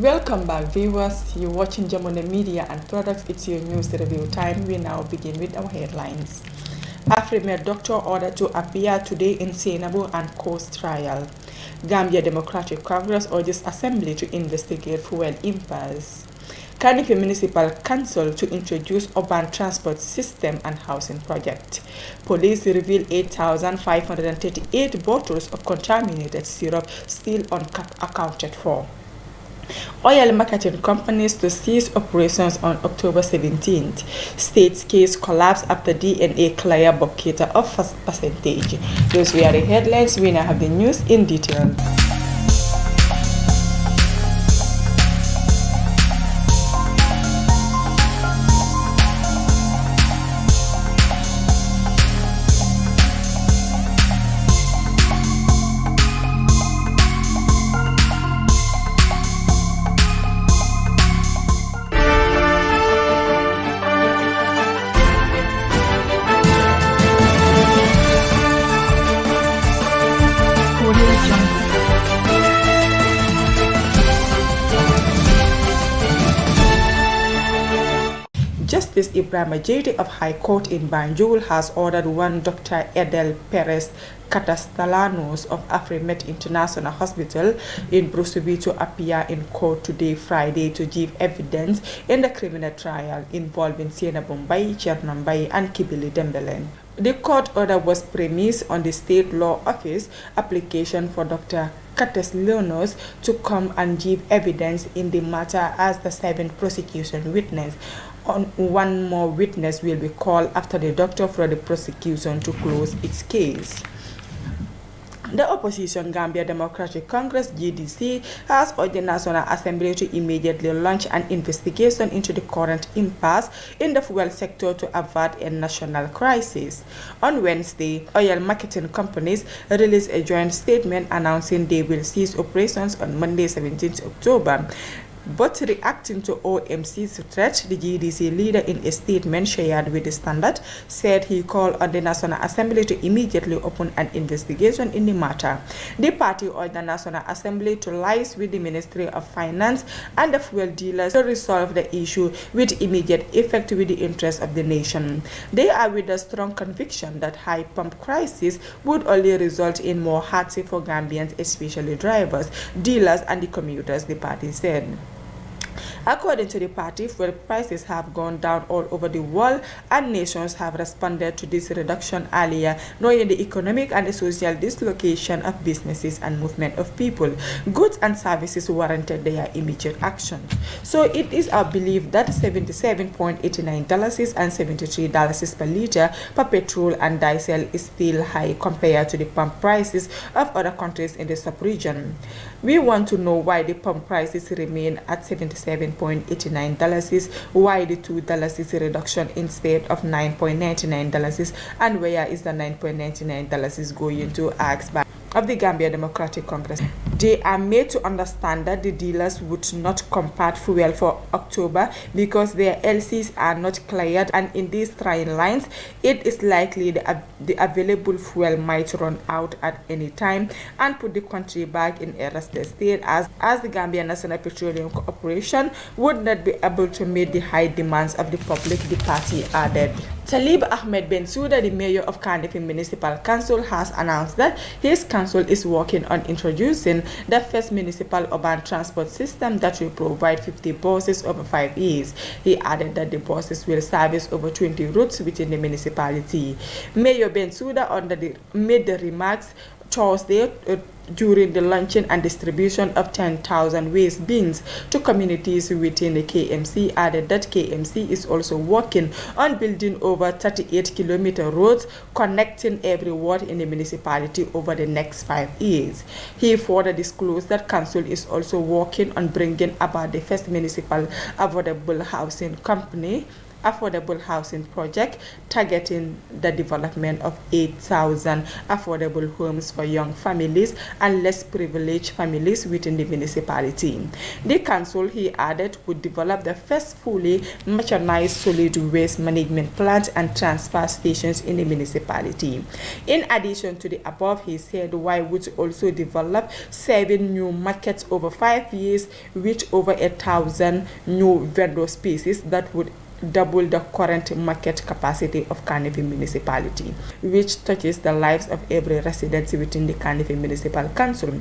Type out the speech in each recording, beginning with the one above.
Welcome back, viewers. You're watching Jamone Media and Products. It's your news review time. We now begin with our headlines. Afrimed doctor ordered to appear today in Senabo and Coast trial. Gambia Democratic Congress urges Assembly to investigate fuel impasse. Cardiff Municipal Council to introduce urban transport system and housing project. Police reveal 8,538 bottles of contaminated syrup still unaccounted for. Oil marketing companies to cease operations on October 17th. State's case collapsed after DNA clear bucator of first percentage. Those were the headlines. We now have the news in detail. Justice Ibrahim Ajeti of High Court in Banjul has ordered one Dr. Edel Perez Catastellanos of Afrimed International Hospital in Brusubi to appear in court today, Friday, to give evidence in the criminal trial involving Siena Bombay, Chernambai, and Kibili Dembelen. The court order was premised on the State Law Office application for Dr. Catastellanos to come and give evidence in the matter as the seventh prosecution witness. One more witness will be called after the doctor for the prosecution to close its case. The opposition Gambia Democratic Congress GDC has urged the National Assembly to immediately launch an investigation into the current impasse in the fuel sector to avert a national crisis. On Wednesday, oil marketing companies released a joint statement announcing they will cease operations on Monday 17th October. But reacting to OMC's threat, the GDC leader in a statement shared with the Standard said he called on the National Assembly to immediately open an investigation in the matter. The party urged the National Assembly to liaise with the Ministry of Finance and the fuel dealers to resolve the issue with immediate effect with the interests of the nation. They are with a strong conviction that high pump crisis would only result in more hardship for Gambians, especially drivers, dealers, and the commuters, the party said. According to the party, fuel prices have gone down all over the world and nations have responded to this reduction earlier, knowing the economic and the social dislocation of businesses and movement of people, goods and services warranted their immediate action. So it is our belief that $77.89 and $73 per liter per petrol and diesel is still high compared to the pump prices of other countries in the sub-region. We want to know why the pump prices remain at $77.89, why the $2 is a reduction instead of $9.99, and where is the $9.99 going to, asked by of the Gambia Democratic Congress. They are made to understand that the dealers would not compart fuel for October because their LCs are not cleared, and in these trying lines, it is likely the available fuel might run out at any time and put the country back in a restless state as the Gambia National Petroleum Corporation would not be able to meet the high demands of the public, the party added. Talib Ahmed Bensouda, the mayor of Cardiff Municipal Council, has announced that his council is working on introducing the first municipal urban transport system that will provide 50 buses over 5 years. He added that the buses will service over 20 routes within the municipality. Mayor Bensouda made the remarks Thursday during the launching and distribution of 10,000 waste bins to communities within the KMC, added that KMC is also working on building over 38-kilometer roads connecting every ward in the municipality over the next 5 years. He further disclosed that council is also working on bringing about the first municipal affordable housing company affordable housing project targeting the development of 8,000 affordable homes for young families and less privileged families within the municipality. The council, he added, would develop the first fully mechanized solid waste management plant and transfer stations in the municipality. In addition to the above, he said Y would also develop 7 new markets over 5 years with over 1,000 new vendor spaces that would double the current market capacity of Carnegie municipality, which touches the lives of every resident within the Carnegie Municipal Council.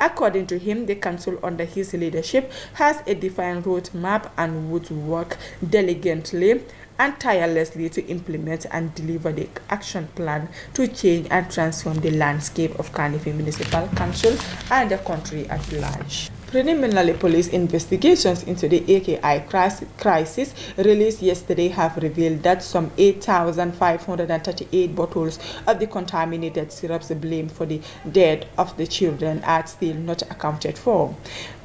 According to him, the council under his leadership has a defined roadmap and would work diligently and tirelessly to implement and deliver the action plan to change and transform the landscape of Carnegie Municipal Council and the country at large. Preliminary police investigations into the AKI crisis released yesterday have revealed that some 8,538 bottles of the contaminated syrups blamed for the death of the children are still not accounted for.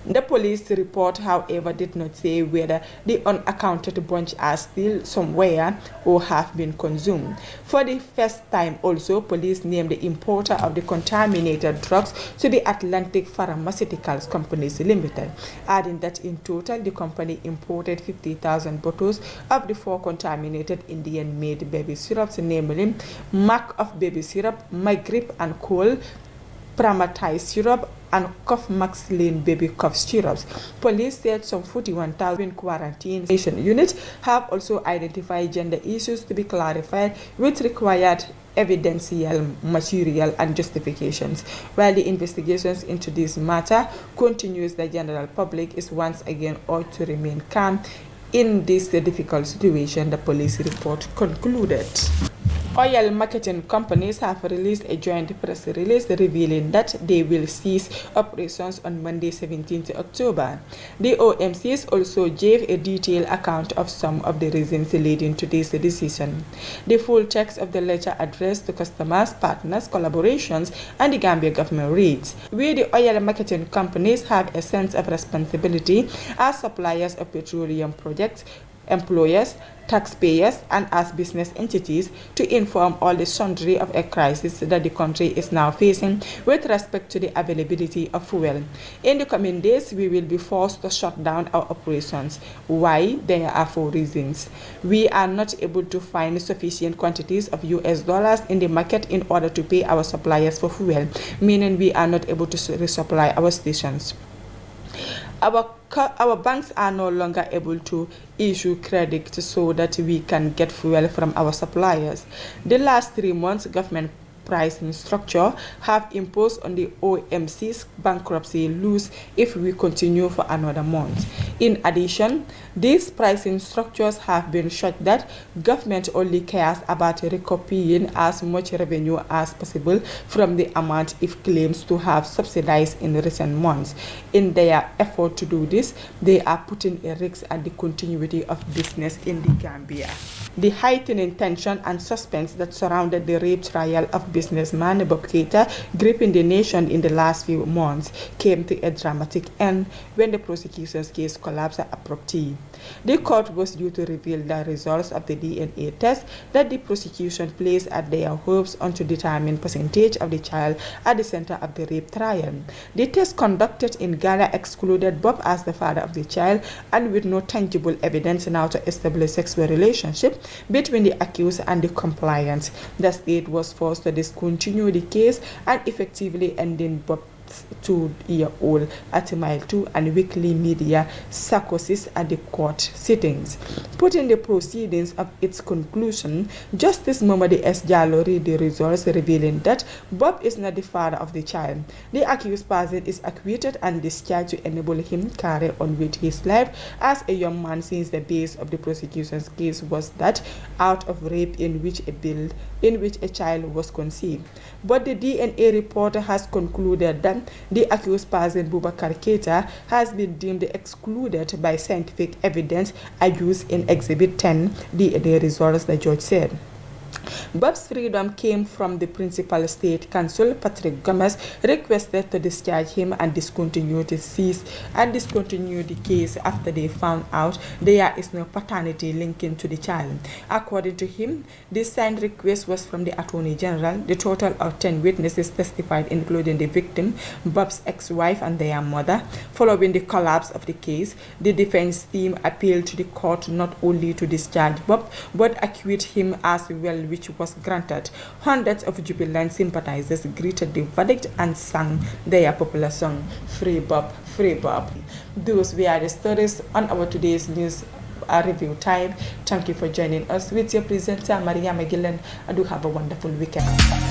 The police report, however, did not say whether the unaccounted bunch are still somewhere or have been consumed. For the first time also, police named the importer of the contaminated drugs to be Atlantic Pharmaceuticals Companies Limited, adding that in total the company imported 50,000 bottles of the 4 contaminated Indian-made baby syrups, namely Mac of baby syrup, My Grip and Cool, Pramatized syrup, and Cough Max Lane baby cough syrups. Police said some 41,000 quarantine units have also identified gender issues to be clarified with required evidential material and justifications. While the investigations into this matter continues, the general public is once again urged to remain calm in this difficult situation, the police report concluded. Oil marketing companies have released a joint press release revealing that they will cease operations on Monday, 17th October. The OMCs also gave a detailed account of some of the reasons leading to this decision. The full text of the letter addressed to customers, partners, collaborations, and the Gambia government reads: "We, the oil marketing companies, have a sense of responsibility as suppliers of petroleum projects, employers, taxpayers, and as business entities to inform all the sundry of a crisis that the country is now facing with respect to the availability of fuel. In the coming days, we will be forced to shut down our operations. Why? There are 4 reasons. We are not able to find sufficient quantities of US dollars in the market in order to pay our suppliers for fuel, meaning we are not able to resupply our stations. Our banks are no longer able to issue credit so that we can get fuel from our suppliers. The last 3 months, government pricing structure have imposed on the OMC's bankruptcy loose if we continue for another month. In addition, these pricing structures have been such that government only cares about recouping as much revenue as possible from the amount it claims to have subsidized in recent months. In their effort to do this, they are putting a risk at the continuity of business in the Gambia." The heightening tension and suspense that surrounded the rape trial of businessman Bob Keita, gripping the nation in the last few months, came to a dramatic end when the prosecution's case collapsed abruptly. The court was due to reveal the results of the DNA test that the prosecution placed at their hopes on to determine percentage of the child at the center of the rape trial. The test conducted in Ghana excluded Bob as the father of the child, and with no tangible evidence now to establish sexual relationship between the accused and the compliant, the state was forced to discontinue the case and effectively ending Bob's 2-year-old at Mile 2 and weekly media circuses at the court sittings. Putting the proceedings of its conclusion, Justice Momadi S. Jallo read the results revealing that Bob is not the father of the child. The accused person is acquitted and discharged to enable him carry on with his life as a young man, since the base of the prosecution's case was that out of rape in which a child was conceived. But the DNA report has concluded that the accused person, Boubacar Keita, has been deemed excluded by scientific evidence adduced in Exhibit 10, the results, the judge said. Bob's freedom came from the principal state counsel, Patrick Gomez, requested to discharge him and discontinue the case after they found out there is no paternity linking to the child. According to him, this signed request was from the Attorney General. The total of 10 witnesses testified, including the victim, Bob's ex-wife, and their mother. Following the collapse of the case, the defense team appealed to the court not only to discharge Bob, but acquit him as well, which was granted. Hundreds of jubilant sympathizers greeted the verdict and sang their popular song, Free Bob, Free Bob. Those were the stories on our today's news review time. Thank you for joining us with your presenter, Maria McGillen. I do have a wonderful weekend.